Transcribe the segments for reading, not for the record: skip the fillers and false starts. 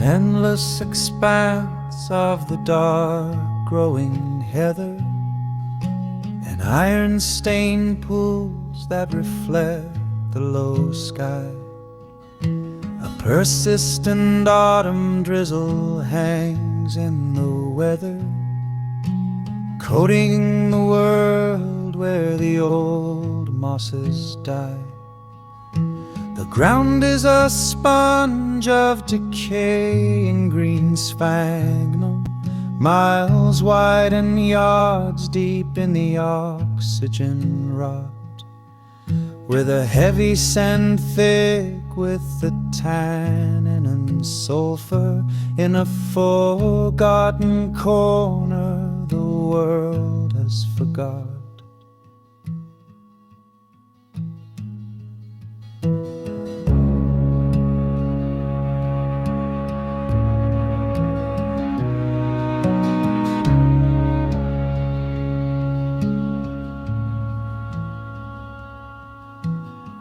endless expanse of the dark growing heather, and iron-stained pools that reflect the low sky. A persistent autumn drizzle hangs in the weather, coating the world where the old mosses die. The ground is a sponge of decaying green sphagnum, miles wide and yards deep in the oxygen rot, with a heavy sand thick with the tannin and sulfur. In a forgotten corner the world has forgot.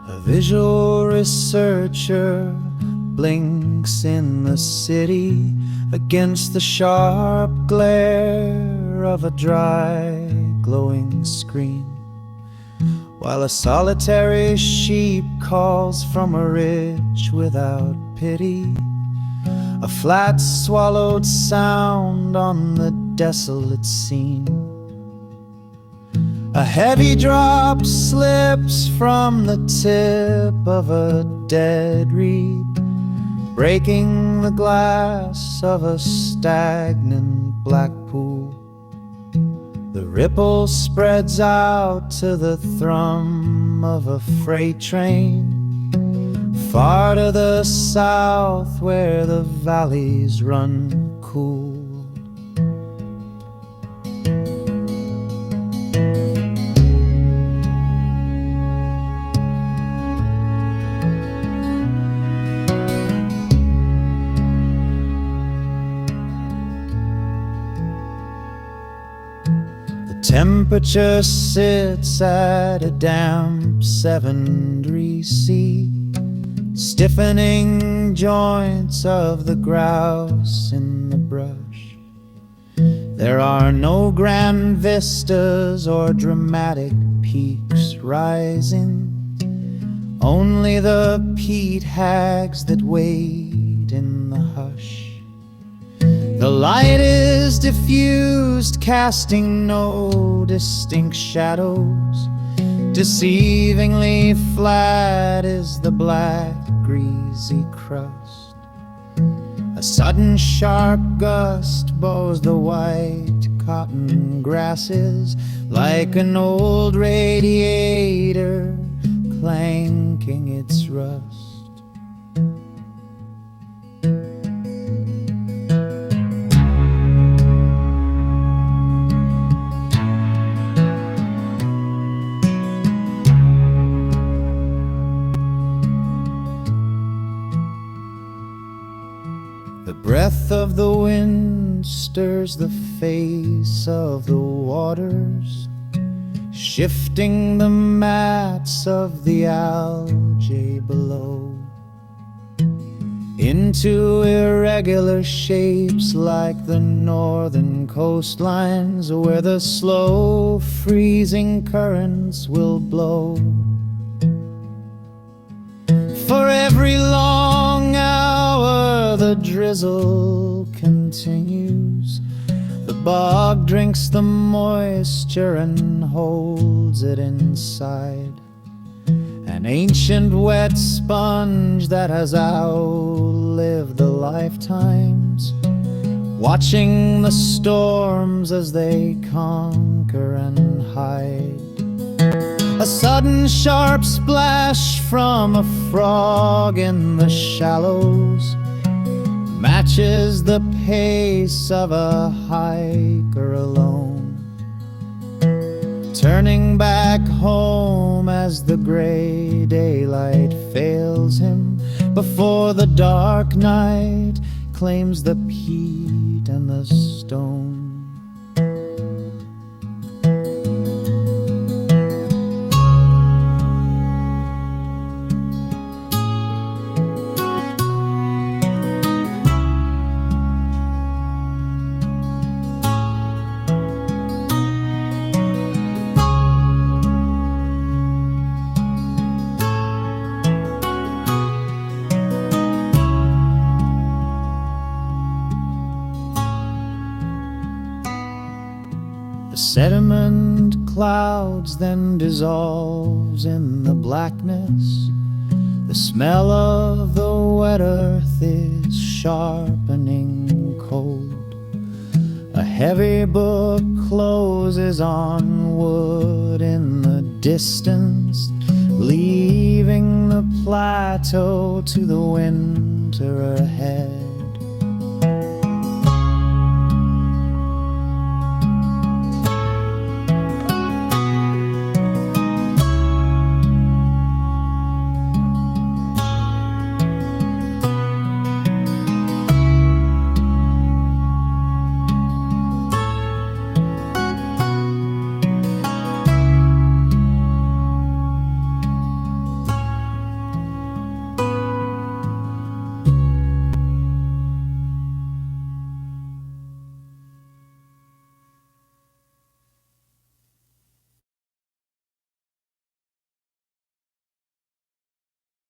A visual researcher blinks in the city against the sharp glare of a dry, glowing screen, while a solitary sheep calls from a ridge without pity, a flat swallowed sound on the desolate scene. A heavy drop slips from the tip of a dead reed, breaking the glass of a stagnant black pool. The ripple spreads out to the thrum of a freight train, far to the south where the valleys run cool. Temperature sits at a damp 7 degrees C, stiffening joints of the grouse in the brush. There are no grand vistas or dramatic peaks rising, only the peat hags that wait in the hush. The light is diffused, casting no distinct shadows. Deceivingly flat is the black, greasy crust. A sudden sharp gust bows the white cotton grasses like an old radiator clanking its rust. The breath of the wind stirs the face of the waters, shifting the mats of the algae below into irregular shapes like the northern coastlines where the slow freezing currents will blow. For every long hour the drizzle continues. The bog drinks the moisture and holds it inside, an ancient wet sponge that has outlived the lifetimes, watching the storms as they conquer and hide. A sudden sharp splash from a frog in the shallows matches the pace of a hiker alone, turning back home as the gray daylight fails him before the dark night claims the peat and the stone. sediment clouds, then dissolves in the blackness. The smell of the wet earth is sharpening cold. A heavy book closes on wood in the distance, leaving the plateau to the winter ahead.